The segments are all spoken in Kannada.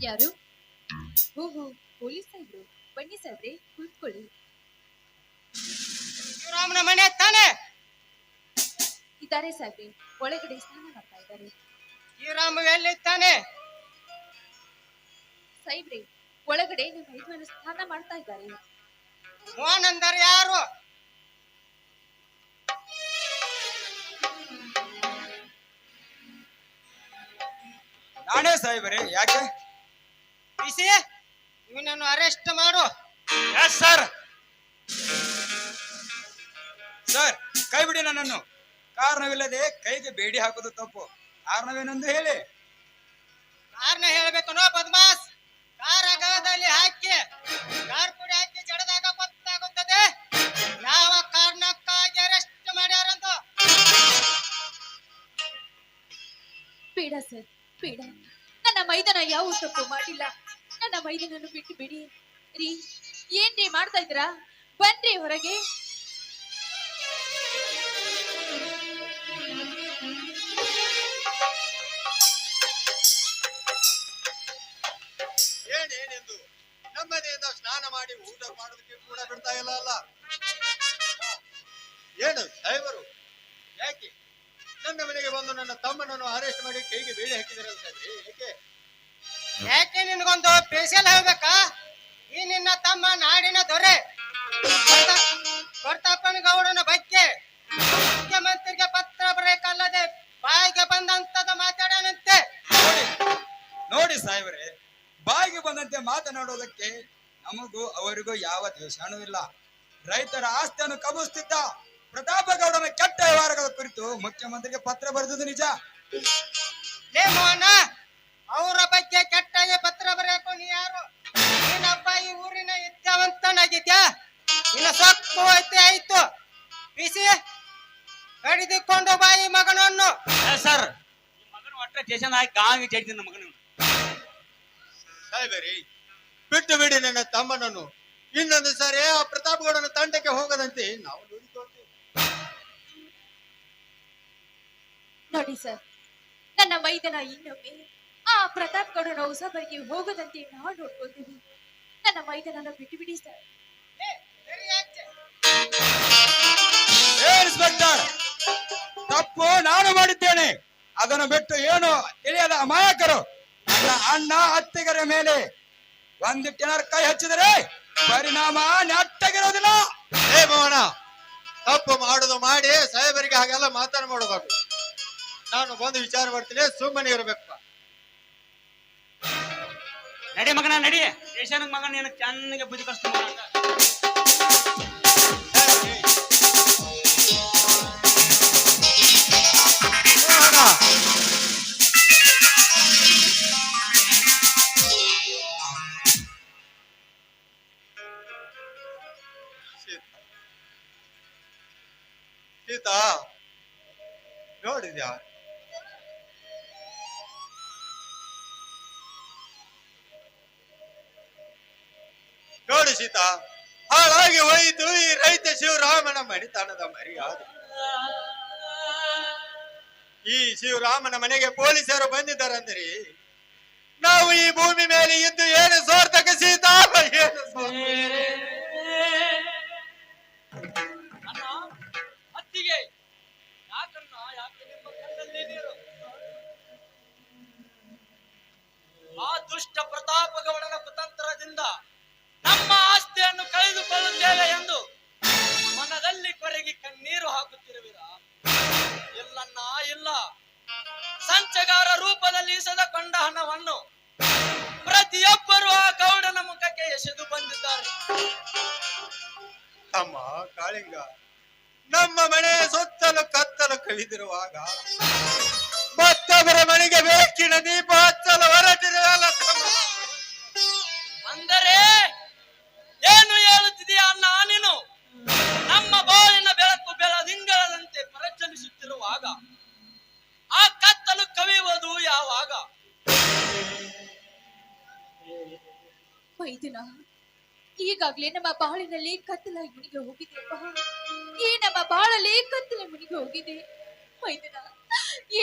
ಯಾರು? ಓಹೋ, ಪೊಲೀಸ್ ಸಾಹೇಬ್ರು. ಬನ್ನಿ ಸಾಹೇಬ್ರೆ, ಕುಳಿತುಕೊಳ್ಳಿ. ರಾಮನ ಮನೆ ತಾನೆ ಇದ್ದಾರೆ ಸಾಹೇಬ್ರೆ, ಒಳಗಡೆ ಸ್ನಾನ ಮಾಡ್ತಾ ಇದ್ದಾರೆ. ಈ ರಾಮ ಎಲ್ಲಿದ್ದಾನೆ? ಸಾಹೇಬ್ರೆ, ಒಳಗಡೆ ನಿಮ್ಮ ಯಜಮಾನ ಸ್ನಾನ ಮಾಡ್ತಾ ಇದ್ದಾರೆ. ಮೋಹನ್ ಅಂದರೆ ಯಾರು? ನಾನೇ ಸಾಹೇಬರೇ, ಯಾಕೆ? ಬಿಸಿ ಇವನನ್ನು ಅರೆಸ್ಟ್ ಮಾಡು. Yes sir. ಸರ್, ಕೈ ಬಿಡಿ ನನ್ನನ್ನು. ಕಾರಣವಿಲ್ಲದೆ ಕೈಗೆ ಬೇಡಿ ಹಾಕೋದು ತಪ್ಪು. ಕಾರಣವೇನೆಂದು ಹೇಳಿ. ಕಾರಣ ಹೇಳ್ಬೇಕನೋ ಬದ್ಮಾಸ್. ಕಾರಾಗೃಹದಲ್ಲಿ ಹಾಕಿ ಕಾರ್ ಪುಡಿ ಹಾಕಿ ಜಡದಾಗ ಗೊತ್ತಾಗುತ್ತದೆ ಯಾವ ಕಾರಣಕ್ಕಾಗಿ ಅರೆಸ್ಟ್ ಮಾಡ್ಯಾರಂತ. ಬೇಡ ಸರ್, ಬೇಡ. ನನ್ನ ಮೈದನ ಯಾವ ತಪ್ಪು ಮಾಡಿಲ್ಲ. ನನ್ನ ಮೈದನನ್ನು ಬಿಟ್ಟು ಬಿಡಿ ರೀ. ಏನ್ರಿ ಮಾಡ್ತಾ ಇದ್ದೀರಾ? ಬನ್ರಿ ಹೊರಗೆ. ಏನೇನೆಂದು ನಮ್ಮನೆಯಿಂದ ಸ್ನಾನ ಮಾಡಿ ಊಟ ಮಾಡೋದಕ್ಕೆ ಕೂಡ ಬಿಡ್ತಾ ಇಲ್ಲ ಅಲ್ಲ. ಏನು ಸಾಹೇಬರು, ಯಾಕೆ ನನ್ನ ಮನೆಗೆ ಬಂದು ನನ್ನ ತಮ್ಮನನ್ನು ಅರೆಸ್ಟ್ ಮಾಡಿ ಕೈಗೆ ಬೇಡಿ ಹಾಕಿದಾರಲ್ಲ ಸಾಹೇಬ್ರಿ? ಯಾಕೆ ಯಾಕೆ ನಿನ್ಗೊಂದು ಸ್ಪೆಷಲ್ ಹೇಳ್ಬೇಕಾ? ಈ ನಿನ್ನ ತಮ್ಮ ನಾಡಿನ ದೊರೆ ಪ್ರತಾಪನ ಗೌಡನ ಬಗ್ಗೆ ಮುಖ್ಯಮಂತ್ರಿಗೆ ಪತ್ರ ಬರೆಯಕ್ಕಲ್ಲದೆ ಬಾಯಿಗೆ ಬಂದಂತದ ಮಾತಾಡೋಣಂತೆ. ನೋಡಿ ಸಾಹೇಬರೇ, ಬಾಯಿಗೆ ಬಂದಂತೆ ಮಾತನಾಡೋದಕ್ಕೆ ನಮಗೂ ಅವರಿಗೂ ಯಾವ ದ್ವೇಷನೂ ಇಲ್ಲ. ರೈತರ ಆಸ್ತಿಯನ್ನು ಕಬಳಿಸುತ್ತಿದ್ದ ಪ್ರತಾಪಗೌಡನ ಕೆಟ್ಟ ವ್ಯವಹಾರಗಳ ಕುರಿತು ಮುಖ್ಯಮಂತ್ರಿಗೆ ಪತ್ರ ಬರೆದುದು ನಿಜ. ಲೇ ಮೋಹನ, ಅವರ ಬಗ್ಗೆ ಕೆಟ್ಟಾಗಿ ಪತ್ರ ಬರೆಯಕ್ಕೂ ನೀ ಯಾರು? ನೀನಪ್ಪ ಈ ಊರಿನ ವಿದ್ಯಾವಂತನಾಗಿದ್ಯಾ? ನಿನ್ನ ಸೊಕ್ಕು ಐತೆ ಆಯ್ತು. ಬಿಸಿ ಕಡಿದುಕೊಂಡು ಬಾಯಿ ಮಗನನ್ನು. ಸರ್, ಈ ಮಗನ ಒಟ್ಟ ಸ್ಟೇಷನ್ ಹಾಕಿ ಗಾಂವಿ ಜಡ್ತೀನಿ ಮಗನ. ಸಾಹೇಬರಿ, ಬಿಟ್ಟು ಬಿಡಿ ನನ್ನ ತಮ್ಮನನ್ನು. ಇನ್ನೊಂದು ಸಾರಿ ಆ ಪ್ರತಾಪಗೌಡನ ತಂಡಕ್ಕೆ ಹೋಗದಂತೆ ನಾವು ನೋಡಿಕೊಳ್ತೇವೆ. ನೋಡಿ ಸರ್, ನನ್ನ ಮೈದನ ಇನ್ನೊಮ್ಮೆ ಆ ಪ್ರತಾಪ್ ಗೌಡನ ಹೊಸಬರಿಗೆ ಹೋಗದಂತೆ ನಾವು ನೋಡ್ಕೊಳ್ತೀವಿ. ನನ್ನ ಮೈದನನ್ನು ಬಿಟ್ಟು ಬಿಡಿ ಸರ್. ಇನ್ಸ್ಪೆಕ್ಟರ್, ತಪ್ಪು ನಾನು ಮಾಡಿದ್ದೇನೆ. ಅದನ್ನು ಬಿಟ್ಟು ಏನು ತಿಳಿಯದ ಅಮಾಯಕರು ನನ್ನ ಅಣ್ಣ ಅತ್ತಿಗರ ಮೇಲೆ ಒಂದಿಟ್ಟಿನಾರು ಕೈ ಹಚ್ಚಿದರೆ ಪರಿಣಾಮ ನೆಟ್ಟಗಿರೋದಿಲ್ಲ. ಹೇ ಮೋಹನ, ತಪ್ಪು ಮಾಡುದು ಮಾಡಿ ಸಾಹೇಬರಿಗೆ ಹಾಗೆಲ್ಲ ಮಾತನಾಡಬಾರ್ದು. ನಾನು ಬಂದು ವಿಚಾರ ಮಾಡ್ತೀನಿ, ಸುಮ್ಮನೆ ಇರಬೇಕು. ನಡಿ ಮಗನ ನಡಿ ಸ್ಟೇಷನ್. ಮಗನ ನೀನು ಚೆನ್ನಾಗಿ ಬುದ್ಧಿ ಕಲಿಸ್ತು ಮಗನ. ಸೀತಾ, ನೋಡಿದ್ಯಾ ನೋಡು ಸೀತಾ, ಹಾಳಾಗಿ ಹೋಯಿತು ಈ ರೈತ ಶಿವರಾಮನ ಮಣಿತನದ ಮರ್ಯಾದೆ. ಈ ಶಿವರಾಮನ ಮನೆಗೆ ಪೊಲೀಸರು ಬಂದಿದ್ದಾರಂದ್ರಿ ನಾವು ಈ ಭೂಮಿ ಮೇಲೆ ಇದ್ದು ಏನು ಸಾರ್ಥಕ ಸೀತಾ? ಏನು ಅತ್ತಿಗೆ ಯಾಕನ್ನ ಯಾಕೆ ನಿಮ್ಮ ಕಣ್ಣಲ್ಲಿ ನೀರು? ಆ ದುಷ್ಟ ಪ್ರತಾಪಗೌಡನ ಕುತಂತ್ರದಿಂದ ನಮ್ಮ ಆಸ್ತಿಯನ್ನು ಕಳೆದುಕೊಳ್ಳುತ್ತೇವೆ ಎಂದು ಮನದಲ್ಲಿ ಕೊರಗಿ ಕಣ್ಣೀರು ಹಾಕುತ್ತಿರುವಿರ? ಇಲ್ಲನ್ನ ಇಲ್ಲ. ಸಂಚಗಾರ ರೂಪದಲ್ಲಿ ಇಸದಕೊಂಡ ಹಣವನ್ನು ಪ್ರತಿಯೊಬ್ಬರು ಆ ಗೌಡನ ಮುಖಕ್ಕೆ ಎಸೆದು ಬಂದಿದ್ದಾರೆ. ತಮ್ಮ ಕಾಳಿಂಗ, ನಮ್ಮ ಮನೆ ಸುತ್ತಲೂ ಕತ್ತಲು ಕವಿದಿರುವಾಗ ಮತ್ತೊಬ್ಬರ ಮನೆಗೆ ಬೆಳಕಿನ ದೀಪ ಹಚ್ಚಲು ಹೊರಟಿರಲ್ಲ. ಅಂದರೆ ಏನು ಹೇಳುತ್ತಿದೆಯಾ ಅಣ್ಣ ನೀನು? ನಮ್ಮ ಬಾಳಿನ ಬೆಳಕು ಬೆಳದಿಂಗಳದಂತೆ ಪ್ರಜ್ವಲಿಸುತ್ತಿರುವಾಗ ಆ ಕತ್ತಲು ಕವಿಯುವುದು ಯಾವಾಗ? ಮೈದಿನ, ಈಗಾಗ್ಲೇ ನಮ್ಮ ಬಾಳಿನಲ್ಲಿ ಕತ್ತಲಾಗಿ ಮುನಿಗೆ ಹೋಗಿದೆಯಪ್ಪ. ಈ ನಮ್ಮ ಬಾಳಲ್ಲಿ ಕತ್ತಲೆ ಮುನಿಗೆ ಹೋಗಿದೆ. ಮೈದಿನ,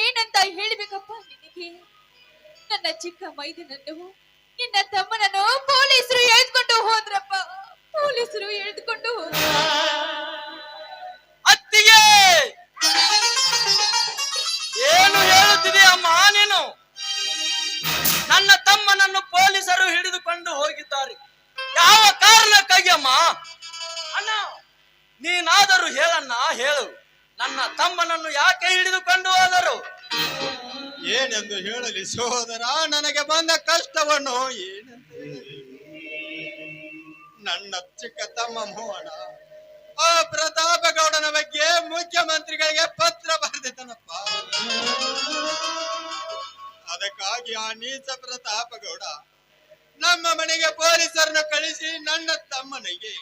ಏನಂತ ಹೇಳ್ಬೇಕಪ್ಪ ನಿನಗೆ? ನನ್ನ ಚಿಕ್ಕ ಮೈದನನ್ನು ನಿನ್ನ ತಮ್ಮನನ್ನು ಪೊಲೀಸರು ಎಳೆದುಕೊಂಡು ಹೋದ್ರಪ್ಪ. ಪೊಲೀಸರು ಎಳೆದುಕೊಂಡು ಹೋದ್ರು. ಅತ್ತಿಗೆ ಏನು ಹೇಳುತ್ತಿದೆ ಅಮ್ಮ ನೀನು? ನನ್ನ ತಮ್ಮನನ್ನು ಪೊಲೀಸರು ಹಿಡಿದುಕೊಂಡು ಹೋಗಿದ್ದಾರೆ. ಯಾವ ಕಾರಣಕ್ಕಾಗಿ ಅಮ್ಮ? ಅಣ್ಣ ನೀನಾದರೂ ಹೇಳಣ್ಣ, ಹೇಳು. ನನ್ನ ತಮ್ಮನನ್ನು ಯಾಕೆ ಹಿಡಿದುಕೊಂಡು ಹೋದರು? ಏನೆಂದು ಹೇಳಲಿ ಸಹೋದರ, ನನಗೆ ಬಂದ ಕಷ್ಟವನ್ನು ಏನಂತ ಹೇಳಲಿ? ನನ್ನ ಚಿಕ್ಕ ತಮ್ಮ ಮೋಹನ ಆ ಪ್ರತಾಪಗೌಡನ ಬಗ್ಗೆ ಮುಖ್ಯಮಂತ್ರಿಗಳಿಗೆ ಪತ್ರ ಬರೆದಿದ್ದನಪ್ಪ. ಅದಕ್ಕಾಗಿ ಆ ನೀಚ ಪ್ರತಾಪಗೌಡ ನಮ್ಮ ಮನೆಗೆ ಪೊಲೀಸರನ್ನು ಕಳಿಸಿ ನನ್ನ ತಮ್ಮನಿಗೆ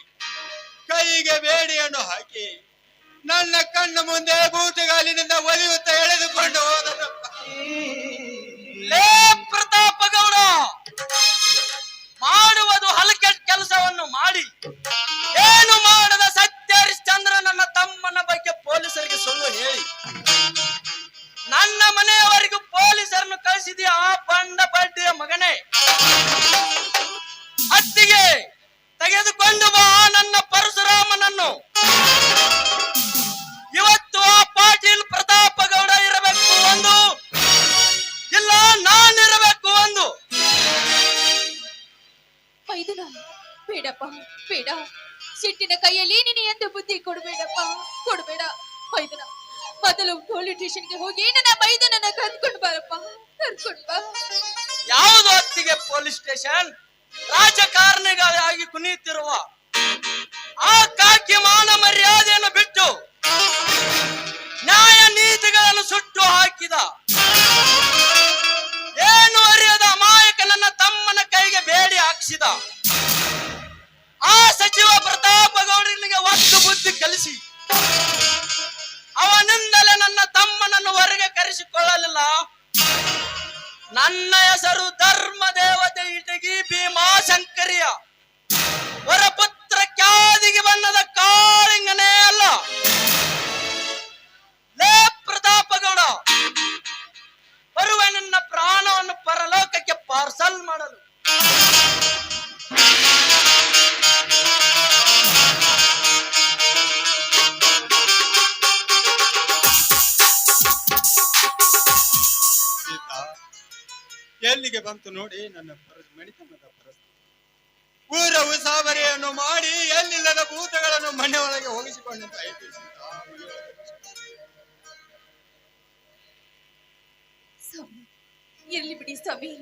ಕೈಗೆ ಬೇಡಿಯನ್ನು ಹಾಕಿ ನನ್ನ ಕಣ್ಣ ಮುಂದೆ ಬೂಟುಗಾಲಿನಿಂದ ಒಲಿಯುತ್ತಾ ಎಳೆದುಕೊಂಡು ಹೋದನಪ್ಪ. ಲೇ ಪ್ರತಾಪಗೌಡ, ಮಾಡುವುದು ಹಲಕೆಟ್ ಕೆಲಸವನ್ನು ಮಾಡಿ ಏನು ಮಾಡದ ಸತ್ಯ ಹರಿಶ್ಚಂದ್ರ ನನ್ನ ತಮ್ಮನ ಬಗ್ಗೆ ಪೊಲೀಸರಿಗೆ ಸುಳ್ಳು ಹೇಳಿ ನನ್ನ ಮನೆಯವರಿಗೂ ಪೊಲೀಸರನ್ನು ಕಳಿಸಿದೀಯ ಆ ಬಂಡ ಬಡ್ಡಿಯ ಮಗನೇ. ಅತ್ತಿಗೆ ತೆಗೆದುಕೊಂಡು ಬಾ ನನ್ನ ಪರಶುರಾಮನನ್ನು. ಇವತ್ತು ಆ ಪಾಟೀಲ್ ಪ್ರತಾಪಗೌಡ ಇರಬೇಕು ಒಂದು, ಇಲ್ಲ ನಾನಿರಬೇಕು ಒಂದು. ಮೈದುನ, ಬೇಡಪ್ಪ ಬೇಡ. ಸಿಟ್ಟಿನ ಕೈಯಲ್ಲಿ ನೀನು ಎಂದು ಬುದ್ಧಿ ಕೊಡಬೇಡಪ್ಪ, ಕೊಡಬೇಡ ಮೈದುನ. ಮೊದಲು ಪೊಲೀಸ್ ಸ್ಟೇಷನ್ಗೆ ಹೋಗಿ ನನ್ನ ಮೈದುನನ್ನ ಕರ್ಕೊಂಡು ಬಾರಪ್ಪ, ಕರ್ಕೊಂಡು ಬಾ. ಯಾವುದು ಅತ್ತಿಗೆ ಪೊಲೀಸ್ ಸ್ಟೇಷನ್? ರಾಜಕಾರಣಿಗಳಾಗಿ ಕುಣಿಯುತ್ತಿರುವ ಆ ಕಾಕಿ ಮಾನ ಮರ್ಯಾದೆಯನ್ನು ಬಿಟ್ಟು ನ್ಯಾಯ ನೀತಿಗಳನ್ನು ಸುಟ್ಟು ಹಾಕಿದ ಏನು ಅರಿಯದ ಅಮಾಯಕ ನನ್ನ ತಮ್ಮನ ಕೈಗೆ ಬೇಡಿ ಹಾಕಿಸಿದ ಆ ಸಚಿವ ಪ್ರತಾಪಗೌಡನಿಗೆ ಒತ್ತು ಬುದ್ಧಿ ಕಲಿಸಿ ಅವನಿಂದಲೇ ನನ್ನ ತಮ್ಮನನ್ನು ಹೊರಗೆ ಕರೆಸಿಕೊಳ್ಳಲಿಲ್ಲ. ನನ್ನ ಹೆಸರು ಧರ್ಮ ದೇವತೆ ಇಟಗಿ ಭೀಮಾಶಂಕರಿಯ ವರಪುತ್ರ ಕ್ಯಾದಿಗೆ ಬಣ್ಣದ ಕಾಳಿಂಗನೇ ಅಲ್ಲ. ಲೇ ಪ್ರತಾಪಗೌಡ, ಬರುವೆ ನಿನ್ನ ಪ್ರಾಣವನ್ನು ಪರಲೋಕಕ್ಕೆ ಪಾರ್ಸಲ್ ಮಾಡಲು. ಎಲ್ಲಿಗೆ ಬಂತು ನೋಡಿ ನನ್ನ ಮಣಿತನದ ಪರಿಸ್ಥಿತಿ. ಊರ ಉಸಾಬರಿಯನ್ನು ಮಾಡಿ ಎಲ್ಲಿಲ್ಲದ ಭೂತಗಳನ್ನು ಮನೆ ಒಳಗೆ ಹೋಗಿಸಿಕೊಂಡಂತ ಆಯ್ತು ಸೀತಾ. ಸ್ವಾಮಿ, ಇರ್ಲಿ ಬಿಡಿ ಸ್ವಾಮಿ.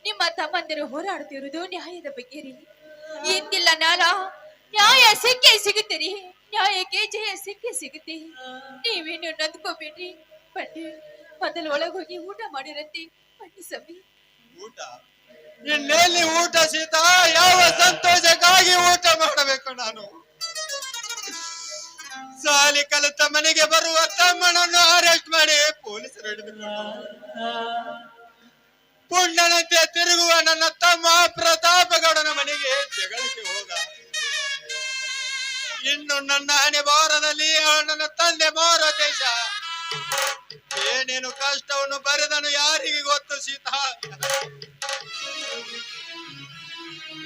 ನಿಮ್ಮ ತಮ್ಮಂದಿರು ಹೋರಾಡ್ತಿರುವುದು ನ್ಯಾಯದ ಬಗ್ಗೆ ರೀ. ಎಂದಿಲ್ಲ ನಾಳ ನ್ಯಾಯ ಸಿಕ್ಕೇ ಸಿಗುತ್ತೀರಿ, ನ್ಯಾಯಕ್ಕೆ ಜಯ ಸಿಕ್ಕೇ ಸಿಗುತ್ತೆ. ನೀವೇನು ನಂದ್ಕೋಬೇಡ್ರಿ. ಬನ್ನಿ, ಮೊದಲು ಒಳಗೋಗಿ ಊಟ ಮಾಡಿರಂತೆ. ಬನ್ನಿ ಸ್ವಾಮಿ. ಊಟ ಇನ್ನೆಲ್ಲಿ ಊಟ ಸೀತಾ? ಯಾವ ಸಂತೋಷಕ್ಕಾಗಿ ಊಟ ಮಾಡಬೇಕು ನಾನು? ಸಾಲಿ ಕಲಿತ ಮನೆಗೆ ಬರುವ ತಮ್ಮನನ್ನು ಅರೆಸ್ಟ್ ಮಾಡಿ ಪೊಲೀಸರು ಹಿಡಿದುಕೊಂಡು ಪುಂಡನಂತೆ ತಿರುಗುವ ನನ್ನ ತಮ್ಮ ಪ್ರತಾಪಗೌಡನ ಮನೆಗೆ ಜಗಳಕ್ಕೆ ಹೋದ. ಇನ್ನು ನನ್ನ ಹಣೆ ಬಾರದಲ್ಲಿ ನನ್ನ ತಂದೆ ಮಾರ ದೇಶ ಏನೇನು ಕಷ್ಟವನ್ನು ಬರೆದನು ಯಾರಿಗೆ ಗೊತ್ತು ಸೀತಾ?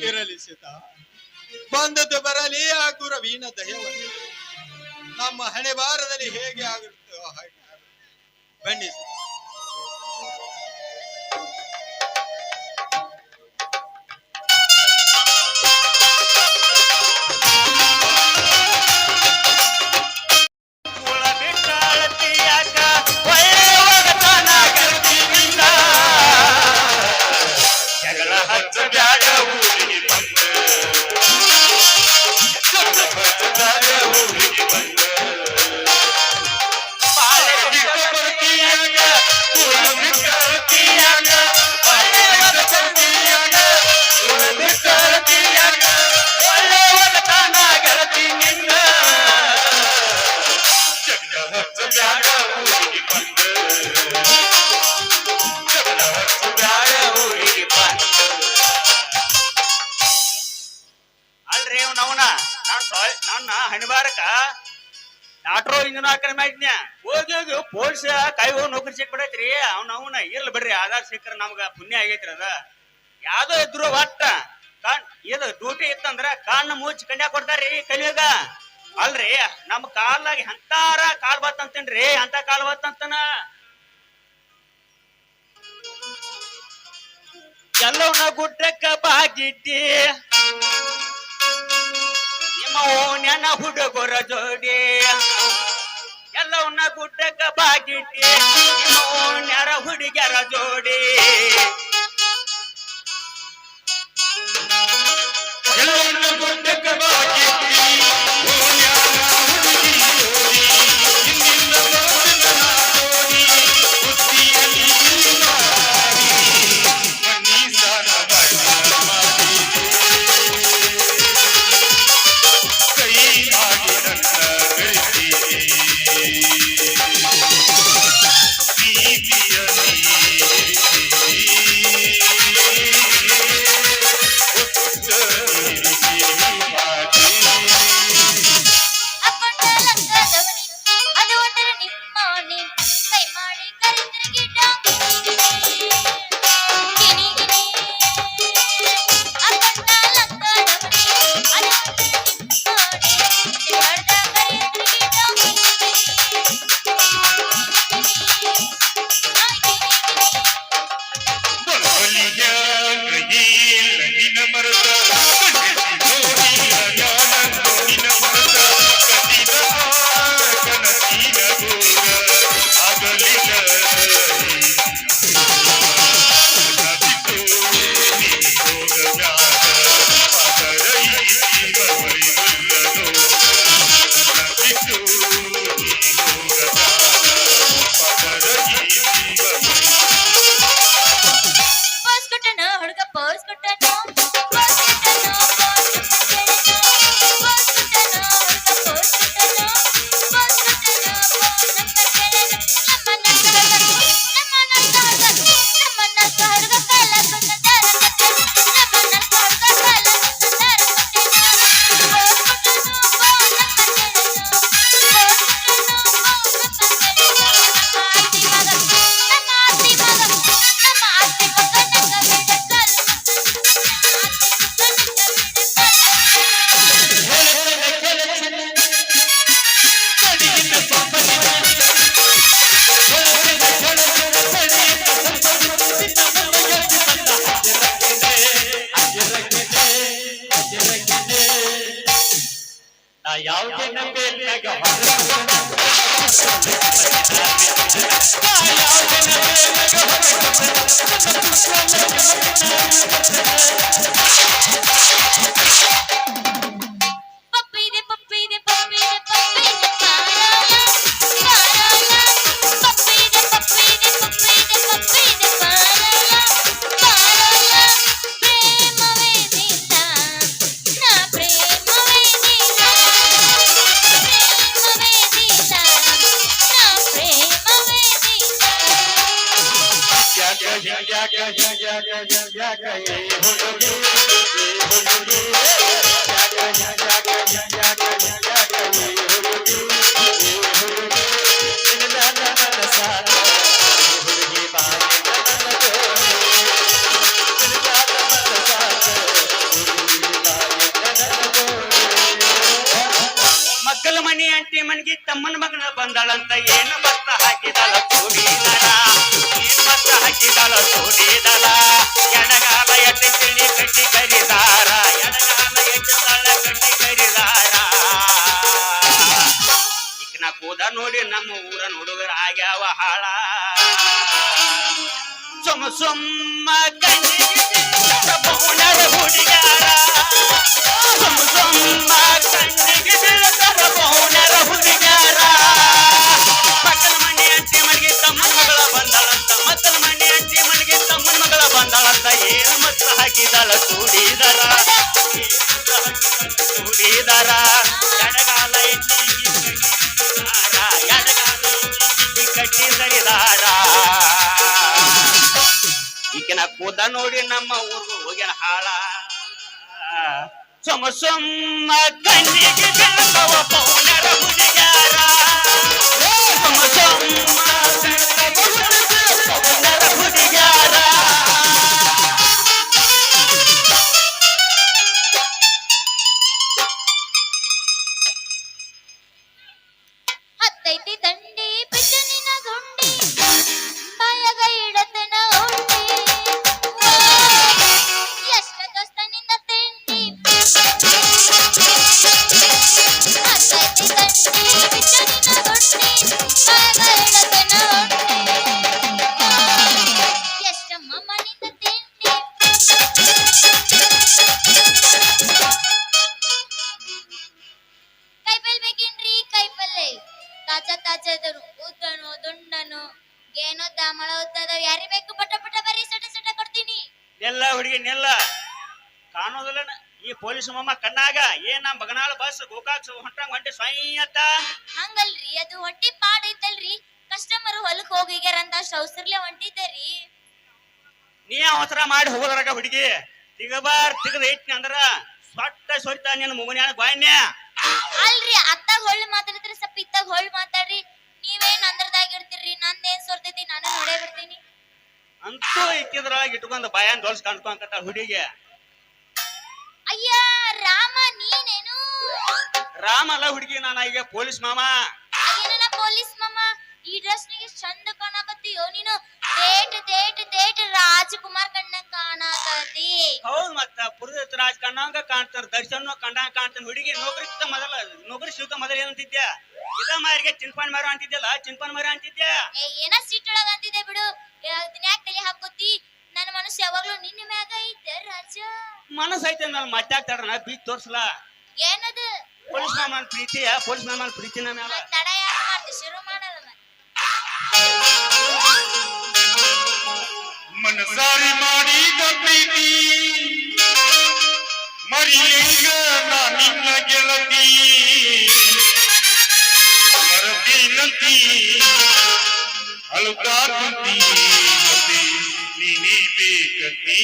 ಇರಲಿ ಸೀತಾ, ಬಂದದ್ದು ಬರಲಿ. ಆ ಗುರುವಿನ ದಯವನ್ನು ನಮ್ಮ ಹಣೆ ಬಾರದಲ್ಲಿ ಹೇಗೆ ಆಗುತ್ತೋ ಹಾಗೆ ಬನ್ನಿ ಸೀತಾ. ನನ್ನ ಹಣಿಬಾರಕ ಆಟ್ರೋ ಇಂಜಿನ್ ಹಾಕಿ ಮಾಡಿದ್ನ್ಯ ಹೋಗಿ ಹೋಗಿ ಪೊಲೀಸ್ ಕೈ ಹೋಗಿ ನೌಕರಿ ಸಿಕ್ಬಿಡೈತ್ರಿ. ಅವನ ಇರ್ಲಿ ಬಿಡ್ರಿ, ಆಧಾರ್ ಸಿಕ್ಕರೆ ನಮ್ಗ ಪುಣ್ಯ ಆಗೈತ್ರಿ. ಅದ ಯಾವ್ದೋ ಇದ್ರು ಒಟ್ಟ ಇದು ಡ್ಯೂಟಿ ಇತ್ತಂದ್ರ ಕಾಣ್ನ ಮುಚ್ಚಿ ಕಂಡ್ಯಾ ಕೊಡ್ತಾರ್ರಿ ಕಲಿಯುಗ. ಅಲ್ರಿ ನಮ್ ಕಾಲಾಗ ಎಂತಾರ ಕಾಲ್ ಬತ್ತಂತೇನ್ರಿ, ಅಂತ ಕಾಲ್ ಬತ್ತಂತನ ಎಲ್ಲವನ್ನ ಗುಡ್ಡಕ್ಕ ಬಾಗಿಟ್ಟಿ ನಿಮ್ಮ ಓಣ್ಯನ ಹುಡುಗರ ಜೋಡಿ, ಎಲ್ಲವನ್ನ ಗುಡ್ಡಕ್ಕ ಬಾಗಿಟ್ಟಿ ನಿಮ್ಮ ಓಣ್ಯರ ಹುಡುಗರ ಜೋಡಿ. ಎಲ್ಲವನ್ನ ಗುಡ್ಡಕ್ಕ ಬಾಗಿಟ್ಟಿ ಓಣ್ಯರ ಹುಡುಗಿ ಜೋಡಿ, ಹಿಂದಿಂದ ಮೋದನ ಜೋಡಿ, ಬುದ್ಧಿಯಲ್ಲಿ ಮಾರಿ ಮನೀಸನ ಬಣ್ಣ ಮಾಡಿದೆ. ಕೈ ಆಗಿ ನನ್ನ ಬೆಳೆಸಿದೆ, ಪ್ರೀತಿಯ ಅದು ಒಂದರ ನಿಮ್ಮಾನೆ ಕೈ ಮಾಡಿ ಕರೆದ್ರೆ ಗಿಡ ಗಿನಿ ಗಿನಿ ಅಕ್ಕಂಡ ಲಂಗದವನಿ ಅದು ಒಂದರ ನಿಮ್ಮಾನೆ ಮಾಡ್ದ ಕರೆದ್ರೆ ಗಿಡ ಪರ್ಸ್ ಕೊಟ್ಟನ ಹುಡುಗ ಪರ್ಸ್ ಕೊಟ್ಟನ ಪರ್ಸ್ ಕೊಟ್ಟನ ಪರ್ಸ್ ಕೊಟ್ಟನ ಹುಡುಗ ಪರ್ಸ್ ಕೊಟ್ಟನ ಪರ್ಸ್ ಕೊಟ್ಟನ ನಮ್ಮ ನಕ್ಕ ಹುಡುಗ ಕಾಲ ಕೊಟ್ಟದಾರ ಕತೆ ನಮ್ಮ ನಕ್ಕ ಹುಡುಗ ಕಾಲ ಕೊಟ್ಟದಾರ ಕತೆ ಪರ್ಸ್ ಕೊಟ್ಟನ ಯಾವುದೇ ನಂಬೇಲಿಯಾಗ ಪಪ್ಪಿದೆ ಪಪ್ಪಿದೆ ಪಪ್ಪಿದೆ ಪಪ್ಪಿದೆ ಪಾರಾಯ ಪಾರಾಯ ಪಪ್ಪಿದೆ ಪಪ್ಪಿದೆ ಪಪ್ಪಿದೆ ಪಪ್ಪಿದೆ ಪಾರಾಯ ಪಾರಾಯ ಪ್ರೇಮವೇ ನಿನ್ನ ನಾ ಪ್ರೇಮವೇ ನಿನ್ನ ಪ್ರೇಮವೇ ನಿನ್ನ ನಾ ಪ್ರೇಮವೇ ಮಕ್ಕಳ ಮನಿ ಅಂಟಿ ಮನಿಗೆ ತಮ್ಮನ ಮಗನ ಬಂದಾಳಂತ ಏನು ಮತ್ತ ಹಾಕಿದಾಳ ಚೂಡಿದಾಳ, ಏನ್ ಮತ್ತ ಹಾಕಿದಾಳ ಚೂಡಿದಾಳ. ಎಡಗಾಲ ಎಟ್ಟ ತಿಳಿ ಕಟ್ಟಿ ಕರಿದಾರ, ಎಡಗಾಲ ಎಟ್ಟ ತಳ ಕಟ್ಟಿ ಕರಿದಾರ. ಈಗಿನ ಕೂದ ನೋಡಿ ನಮ್ಮ ಊರ ಹುಡುಗರ ಆಗ್ಯಾವ ಹಾಳ. ಸುಮ್ಮ ಸುಮ್ಮ ಕಣ್ಣಿಗೆ ಪೌನರ ಹುಡುಗಾರ, ಸುಮ್ಮ ಸುಮ್ಮ ಕಣ್ಣಿಗೆ ಬೀಳತಾರ ಪೌನರ ಹುಡುಗಾರ. ಮಕ್ಕಳ ಮನೆ ಅಂಟಿ ಮನೆಗೆ ತಮ್ಮನ ಮಗಳ ಬಂದಾಳಂತ, ಮಕ್ಕಳ ಮನೆ ಅಂಟಿ ಮನೆಗೆ ತಮ್ಮನ ಮಗಳ ಬಂದಾಳಂತ ಏನು ಮತ್ತ ಹಾಕಿದಾಳ ಚೂಡಿದಾರ, ಚೂಡಿದಾರ. ಎಡಗಾಲ ಎಟ್ಟಿ ಎಡಗಾಲ ಕಟ್ಟಿ ಸರಿದಾರ. ಈಗಿನ ಕೂದ ನೋಡಿ ನಮ್ಮ ಊರ್ಗೂ ಹೋಗ್ಯಾನ ಹಾಳ. ಸುಮ್ಮ ಸುಮ್ಮ ಕಣ್ಣಿಗೆ ಬೀಳ್ತಾವ ಪೌನರ ಹುಡುಗಾರ, ಸುಮ್ಮ ಸುಮ್ಮ ಪೌನರ ಹುಡುಗಾರ. ಎಷ್ಟಮ್ಮ ಮನಿಂದ ತಿಂಡಿ ಕೈಪಲ್ ಬೇಕೇನ್ರಿ ಕೈಪಲ್ಲೆ ತಾಜಾ ಉದ್ದನು ದುಂಡನು ಏನೋ ದಾಮಳ ಉದ್ದದ ಯಾರಿ ಬೇಕು ಪಟ ಪಟ ಬರೀ ಸಟ ಸಟ ಕೊಡ್ತೀನಿ. ಎಲ್ಲ ಹುಡುಗಿ ನೆಲ್ಲ ಕಾಣೋದಿಲ್ಲ ಈ ಪೊಲೀಸ್ ಮಾಮ ಕಣ್ಣಾಗ ಏನ್ ನಮ್ ಬಗನಾಳ ಬಸ್ ಗೋಕಾಕ್ ಹೊಂಟಂಗ್ ಸ್ವಯಂತ ಹಂಗಲ್ರಿ ಅದು ಹೊಟ್ಟಿ ಪಾಡ್ ಐತಲ್ರಿ ಕಸ್ಟಮರ್ ಹೊಲಕ್ ಹೋಗಿಗ್ಯಾರಂತ ಶೌಸರ್ಲೆ ಹೊಂಟಿದ್ದರಿ. ನೀ ಅವಸರ ಮಾಡಿ ಹೋಗೋದ್ರಾಗ ಹುಡುಗಿ ತೆಗದ ಐತ್ನಿ ಅಂದ್ರ ಸೊಟ್ಟ ಸೊರಿತ ನಿನ್ನ ಮುಗನ್ಯಾನ ಬಾಯ್ನ್ಯ. ಅಲ್ರಿ ಅತ್ತಾಗ ಹೊಳ್ಳಿ ಮಾತಾಡಿದ್ರಿ ಸ್ವಲ್ಪ ಇತ್ತಾಗ ಹೊಳ್ಳಿ ಮಾತಾಡ್ರಿ. ನೀವೇನ್ ಅಂದ್ರದಾಗ ಇರ್ತೀರಿ ನಂದೇನ್ ಸೊರ್ತೈತಿ ನಾನು ನೋಡೇ ಬಿಡ್ತೀನಿ. ಅಂತೂ ಇಕ್ಕಿದ್ರೊಳಗ ಇಟ್ಕೊಂಡ್ ಬಾಯನ್ ದೊಲ್ಸ್ ಕಾಣ್ಕೊಂತ ಹುಡುಗಿ. ಅಯ್ಯ ರಾಮ ನೀನೇನು? ರಾಮ ಅಲ್ಲ ಹುಡುಗಿ ನಾನ ಈಗ ಪೊಲೀಸ್ ಮಾಮ. ಅಯ್ಯನ ಪೊಲೀಸ್ ಮಾಮ ಈ ಡ್ರೆಸ್ ನಿಗೆ ಚಂದ ಕಾಣಕತ್ತೀಯೋ ನೀನು. ದೇಟ್ ರಾಜಕುಮಾರ್ ಕಣ್ಣ ಕಾಣಕತ್ತಿ. ಹೌದ್ ಮತ್ತ ಪುರುಷ ರಾಜ್ ಕಣ್ಣಂಗ ಕಾಣ್ತಾರ ದರ್ಶನ್ ಕಂಡಂಗ ಕಾಣ್ತಾನ ಹುಡುಗಿ. ನೌಕರಿ ಸಿಕ್ಕ ಮೊದಲ ಏನಂತಿದ್ಯಾ ಇದ ಮಾರಿಗೆ ಚಿನ್ಪಾನ್ ಮಾರು ಅಂತಿದ್ಯಲ್ಲ ಚಿನ್ಪಾನ್ ಮಾರು ಅಂತಿದ್ಯಾ. ಏನ ಸೀಟ್ ಒಳಗ ಅಂತಿದ್ದೆ ಬಿಡು. ಯಾಕೆ ತಲೆ ಹಾಕೋತಿ? ನನ್ನ ಮನಸ್ಸು ಯಾವಾಗ್ಲೂ ನಿನ್ನ ಮ್ಯಾಗ ಐತೆ ರಾಜ. ಮನಸ್ಸು ಐತೆ ಮೇಲೆ ಮತ್ತಾಗ್ತಾರ ಬೀಚ್ ತೋರ್ಸಲ. ಏನದು? ಪೊಲೀಸ್ ಮಾಮನ್ ಪ್ರೀತಿಯ ಪೊಲೀಸ್ ಮಾಮನ್ ಪ್ರೀತಿನ ಮ್ಯಾಲ ತಡ ಯಾಕೆ ಮಾಡ್ತಿ? ಶುರು ಮಾಡಲ್ಲ ಮನಸಾರಿ ಮಾಡಿದ ಪ್ರೀತಿ ಮರಿಯಂಗ ನಾ ನಿನ್ನ ಗೆಳತಿ ಮರತಿನಂತಿ ಅಳುತ್ತಾ ಕುಂತಿ ಮತ್ತೆ ನೀನೇ ಬೇಕತಿ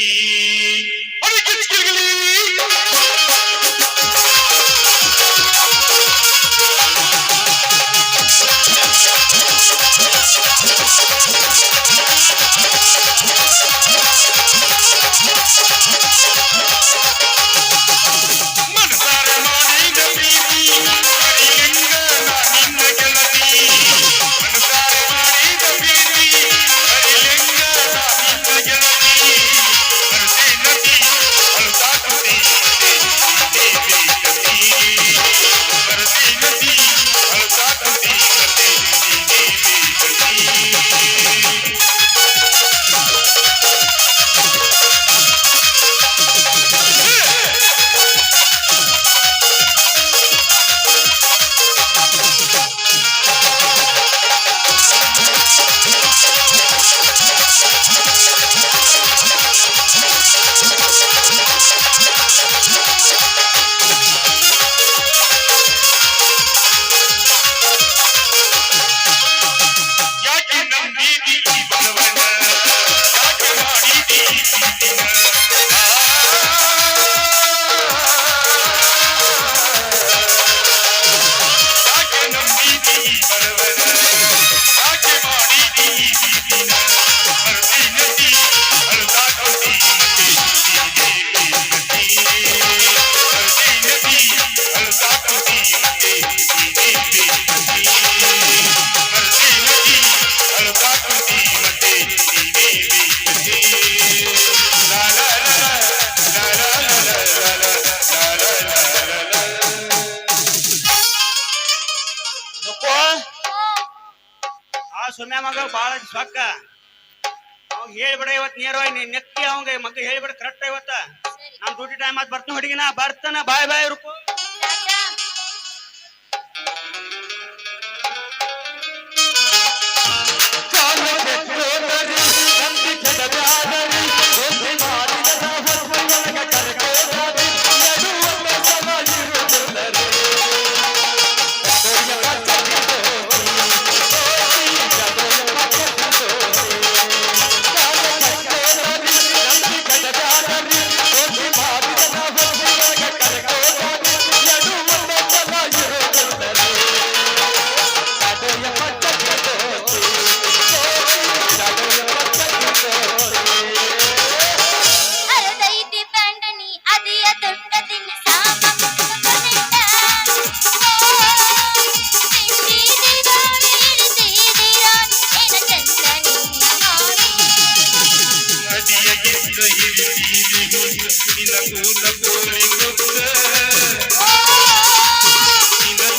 ಸೊಮ್ಯ ಮಗ ಬಾಳ ಸೊಕ್ಕ ಅವ್ ಹೇಳ್ಬಿಡ ಇವತ್ ನೇರವಾಗಿ ನೀನ್ ನೆತ್ತಿ ಅವಂಗ ಮಗ ಹೇಳ್ಬಿಡ ಕರೆಕ್ಟ್ ಇವತ್ತ ನಮ್ ಡ್ಯೂಟಿ ಟೈಮ್ ಆತ್ ಬರ್ತಾನ ಹುಡುಗಿನ ಬರ್ತಾನ ಬಾಯ್ ಬಾಯ್ ರೂಪು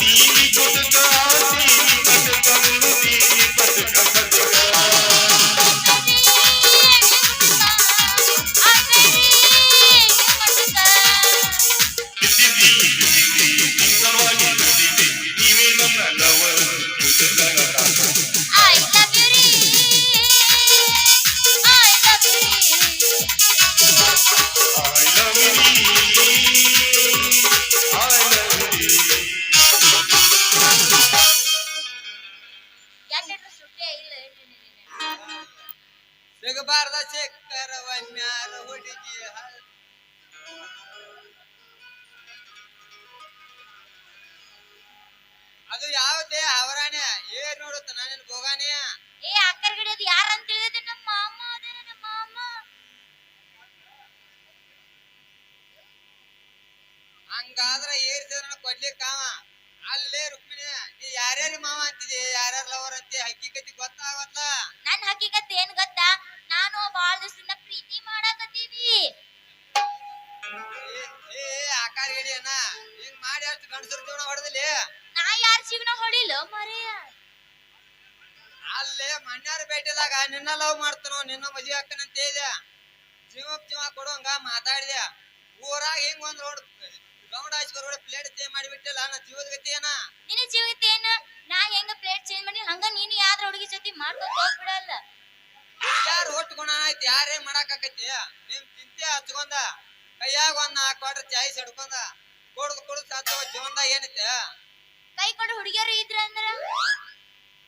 ನೀಲಿ ಕೊಟ್ಟ ಸಿಕ್ಕರ ಒಮ್ಮ್ಯಾಲ ಹುಡುಗಿ ಅದು ಯಾವ್ದೇ ಅವರಾನೆ ಏನ್ ನೋಡುತ್ತ ನಾನೇನು ಹೋಗಾನೆ ಏ ಅಕ್ಕರ್ ಗಿಡದ ಯಾರಂತ ತಿಳಿದ್ರೆ ನಮ್ಮ ಮಾಮ ಅದೇ ನಮ್ಮ ಮಾಮ. ಹಂಗಾದ್ರ ಏರ್ದೇವ್ರನ್ನ ಕೊಡ್ಲಿಕ್ಕಾವ ಅಲ್ಲೇ ರುಕ್ಮಿಣಿ ನೀ ಯಾರ್ಯಾರಿ ಮಾವ ಅಂತಿದಿ ಯಾರ್ಯಾರ ಲವರ್ ಅಂತಿ ಹಕ್ಕಿಕತಿ ಗೊತ್ತಾಗತ್ತ ನನ್ ಹಕ್ಕಿಕತ್ ಏನ್ ಗೊತ್ತಾ, ನಾನು ಬಾಳ ದಿವಸದಿಂದ ಪ್ರೀತಿ ಮಾಡಾಕತ್ತೀವಿ. ಏ ಆಕಾರ ಗಡಿ ಅಣ್ಣ ಹಿಂಗ್ ಮಾಡಿ ಅಷ್ಟು ಗಂಡಸರ ಜೀವನ ಹೊಡೆದಲ್ಲಿ ನಾ ಯಾರ ಜೀವನ ಹೊಡಿಲ್ಲ ಮರೆಯ. ಅಲ್ಲೇ ಮನ್ಯಾರ ಭೇಟಿದಾಗ ನಿನ್ನ ಲವ್ ಮಾಡ್ತಾನೋ ನಿನ್ನ ಮದುವೆ ಹಾಕನಂತ ಇದೆ ಜೀವ ಕೊಡುವಂಗ ಮಾತಾಡಿದೆ ಊರಾಗ ಹಿಂಗ್ ಒಂದ್ ರೋಡ್ ರೌಂಡ್ ಹಾಸ್ಕೊರ್ ಪ್ಲೇಟ್ ಚೇಂಜ್ ಮಾಡಿಬಿಟ್ಟಿಲ್ಲ ನನ್ನ ಜೀವದ ಗತಿ ಏನ ನಿನ್ನ ಜೀವಿತ ಏನ, ನಾ ಹೆಂಗ ಪ್ಲೇಟ್ ಚೇಂಜ್ ಮಾಡಿ ಹಂಗ ನೀನು ಯಾವ್ದ್ರ ಹುಡುಗಿ ಜೊತೆ ಮಾಡ್ಕೊಂಡ್ ಹೋಗ್ಬಿಡಲ್ಲ. ಯಾರು ಹೊಟ್ಕೊಂಡ ಆಯ್ತು ಯಾರೇ ಮಾಡಾಕತಿ ನಿಮ್ ಚಿಂತೆ ಹಚ್ಕೊಂಡ ಕೈಯಾಗ ಒಂದ್ 4 ಕ್ವಾರ್ಟರ್ ಚಾಯ್ಸ್ ಹಿಡ್ಕೊಂಡ ಕುಡ್ದು ಸಾತ ಜೀವನದಾಗ ಏನೈತೆ ಕೈ ಕೊಡು ಹುಡುಗಿಯರು ಇದ್ರ ಅಂದ್ರ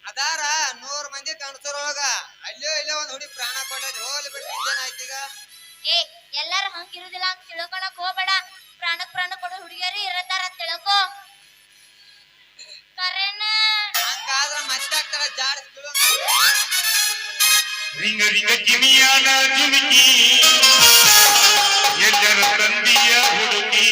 ಅದಾರ 100 ಮಂದಿ ಗಂಡಸರೊಳಗ ಅಲ್ಲೋ ಇಲ್ಲೋ ಒಂದ್ ಹುಡುಗಿ ಪ್ರಾಣ ಕೊಟ್ಟೈತಿ ಹೋಗ್ಲಿ ಬಿಟ್ಟು ಹಿಂಗೇನಾಯ್ತು ಈಗ ಏ ಎಲ್ಲಾರು ಹಂಗಿರುದಿಲ್ಲ ಅಂತ ತಿಳ್ಕೊಳಕ್ ಹೋಗ್ಬೇಡ. ಪ್ರಾಣ ಕೊಡು ಹುಡುಗಿಯರು ಇರತಾರ ಅಂತ ತಿಳ್ಕೊ. ಕರೆನ ಹಂಗಾದ್ರ ಮತ್ತೆ ಆಗ್ತಾರ ಜಾಡ್ಸ್ ಬೀಳೋಂಗ ರಿಂಗ ರಿಂಗ ಕಿಮಿಯಾನ ಜುಮುಕಿ ಎಲ್ಲರ ತಂದಿಯ ಹುಡುಕಿ